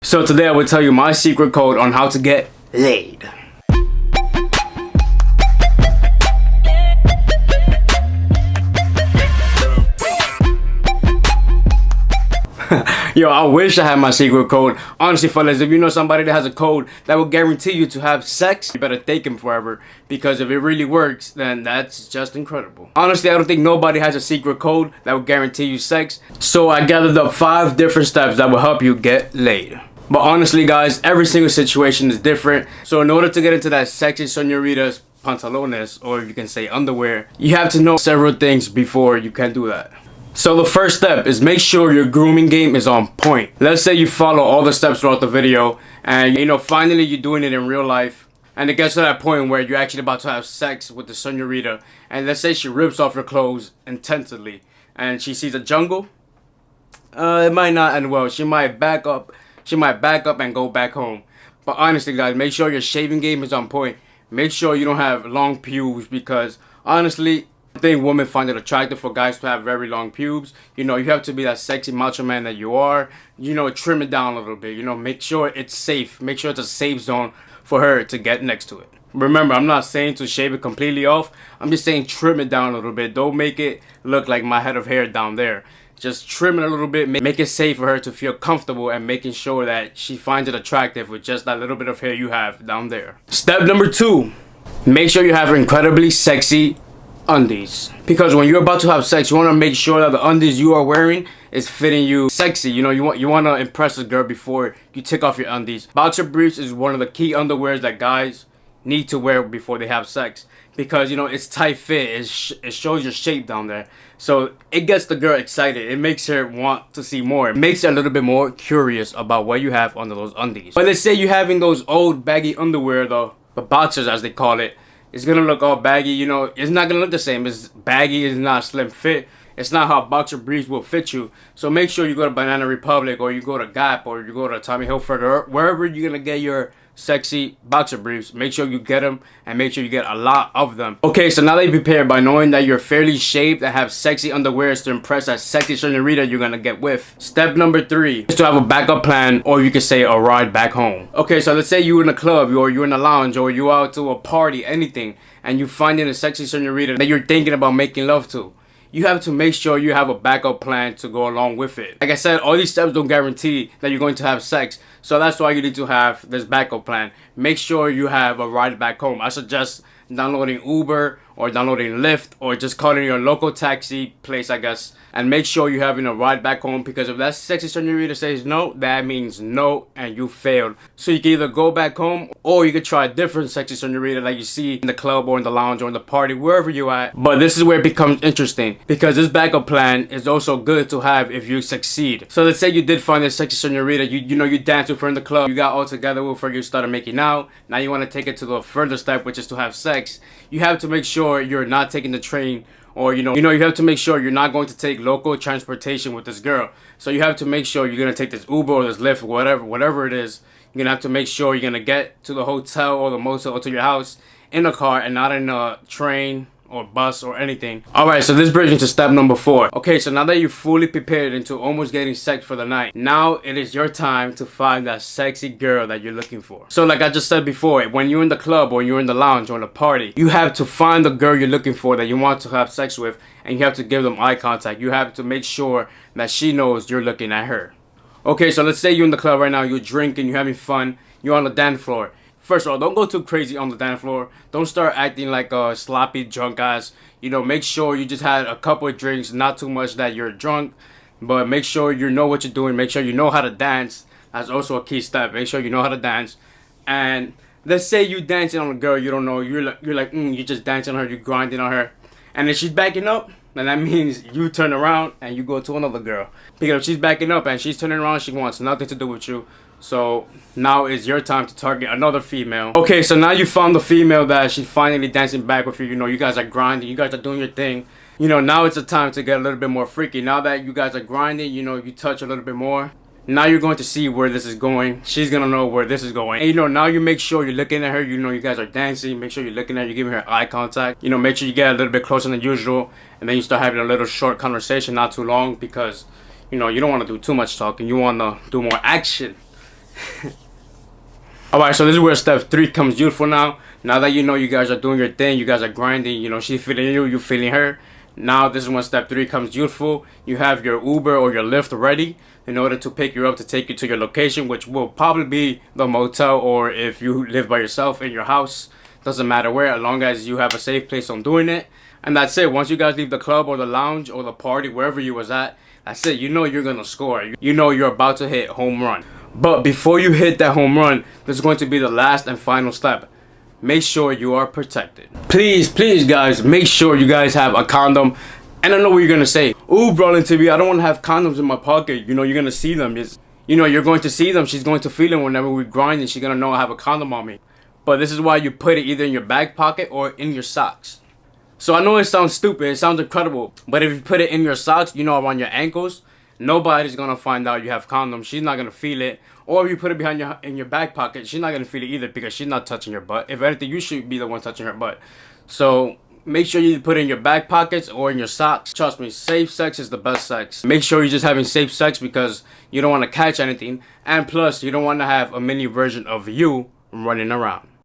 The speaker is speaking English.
So today I will tell you my secret code on how to get laid. Yo, I wish I had my secret code. Honestly, fellas, if you know somebody that has a code that will guarantee you to have sex, you better take him forever. Because if it really works, then that's just incredible. Honestly, I don't think nobody has a secret code that will guarantee you sex. So I gathered up 5 different steps that will help you get laid. But honestly, guys, every single situation is different. So in order to get into that sexy señorita's pantalones, or you can say underwear, you have to know several things before you can do that. So the first step is make sure your grooming game is on point. Let's say you follow all the steps throughout the video and finally you're doing it in real life, and it gets to that point where you're actually about to have sex with the señorita, and let's say she rips off your clothes intensely and she sees a jungle. It might not end well. She might back up and go back home. But honestly, guys, make sure your shaving game is on point. Make sure you don't have long pubes, because honestly, I think women find it attractive for guys to have very long pubes. You have to be that sexy macho man that you are. Trim it down a little bit. Make sure it's safe. Make sure it's a safe zone for her to get next to it. Remember, I'm not saying to shave it completely off. I'm just saying trim it down a little bit. Don't make it look like my head of hair down there. Just trim it a little bit. Make it safe for her to feel comfortable, and making sure that she finds it attractive with just that little bit of hair you have down there. Step number 2. Make sure you have incredibly sexy undies, because when you're about to have sex, you want to make sure that the undies you are wearing is fitting you sexy. You want to impress a girl before you take off your undies. Boxer briefs is one of the key underwears that guys need to wear before they have sex, because it's tight fit. It shows your shape down there, so it gets the girl excited. It makes her want to see more. It makes her a little bit more curious about what you have under those undies. But let's say you're having those old baggy underwear, the boxers as they call it. It's gonna look all baggy, it's not gonna look the same. It's baggy, it's not slim fit. It's not how boxer briefs will fit you. So make sure you go to Banana Republic, or you go to Gap, or you go to Tommy Hilfiger, wherever you're gonna get your sexy boxer briefs. Make sure you get them, and make sure you get a lot of them. Okay, so now that you're prepared by knowing that you're fairly shaped and have sexy underwears to impress that sexy señorita you're gonna get with, step number 3 is to have a backup plan, or you could say a ride back home. Okay, so let's say you're in a club, or you're in a lounge, or you're out to a party, anything, and you find a sexy señorita that you're thinking about making love to. You have to make sure you have a backup plan to go along with it. Like I said, all these steps don't guarantee that you're going to have sex. So that's why you need to have this backup plan. Make sure you have a ride back home. I suggest downloading Uber or downloading Lyft, or just calling your local taxi place, I guess. And make sure you're having a ride back home, because if that sexy señorita says no, that means no and you failed. So you can either go back home, or you could try a different sexy señorita that you see in the club or in the lounge or in the party, wherever you at. But this is where it becomes interesting, because this backup plan is also good to have if you succeed. So let's say you did find this sexy señorita, you danced with her in the club, you got all together with her, you started making out. Now you want to take it to the further step, which is to have sex. You have to make sure you're not taking the train, or you have to make sure you're not going to take local transportation with this girl. So you have to make sure you're gonna take this Uber or this Lyft, whatever it is. You're gonna have to make sure you're gonna get to the hotel or the motel or to your house in a car, and not in a train or bus or anything. Alright, so this brings me to step number 4. Okay, so now that you're fully prepared into almost getting sex for the night, now it is your time to find that sexy girl that you're looking for. So like I just said before, when you're in the club or you're in the lounge or in the party, you have to find the girl you're looking for that you want to have sex with, and you have to give them eye contact. You have to make sure that she knows you're looking at her. Okay, so let's say you're in the club right now, you're drinking, you're having fun, you're on the dance floor. First of all, don't go too crazy on the dance floor. Don't start acting like a sloppy drunk ass. Make sure you just had a couple of drinks, not too much that you're drunk, but make sure you know what you're doing. Make sure you know how to dance. That's also a key step. Make sure you know how to dance. And let's say you dancing on a girl you don't know. You're just dancing on her, you're grinding on her. And if she's backing up, then that means you turn around and you go to another girl. Because if she's backing up and she's turning around, she wants nothing to do with you. So now is your time to target another female. Okay, so now you found the female that she's finally dancing back with you. You guys are grinding, you guys are doing your thing. Now it's the time to get a little bit more freaky. Now that you guys are grinding, you touch a little bit more. Now you're going to see where this is going. She's gonna know where this is going. And now you make sure you're looking at her. You guys are dancing. Make sure you're looking at her, you're giving her eye contact. Make sure you get a little bit closer than usual. And then you start having a little short conversation, not too long, because you don't want to do too much talking. You want to do more action. Alright, so this is where step 3 comes useful now. Now that you know you guys are doing your thing, you guys are grinding, you know, she's feeling you, you feeling her. Now this is when step 3 comes useful. You have your Uber or your Lyft ready in order to pick you up to take you to your location, which will probably be the motel, or if you live by yourself in your house. Doesn't matter where, as long as you have a safe place on doing it. And that's it. Once you guys leave the club or the lounge or the party, wherever you was at, that's it. You know you're gonna score. You know you're about to hit home run. But before you hit that home run, this is going to be the last and final step. Make sure you are protected. Please, please, guys, make sure you guys have a condom. And I know what you're gonna say. Ooh, Brawling TV, I don't want to have condoms in my pocket. You know, you're gonna see them. You know, you're going to see them. She's going to feel them whenever we grind, and she's gonna know I have a condom on me. But this is why you put it either in your back pocket or in your socks. So I know it sounds stupid, it sounds incredible, but if you put it in your socks, you know, around your ankles, nobody's gonna find out you have condoms. She's not gonna feel it. Or if you put it behind in your back pocket, she's not gonna feel it either, because she's not touching your butt. If anything, you should be the one touching her butt. So make sure you put it in your back pockets or in your socks. Trust me, safe sex is the best sex. Make sure you're just having safe sex, because you don't want to catch anything, and plus you don't want to have a mini version of you running around.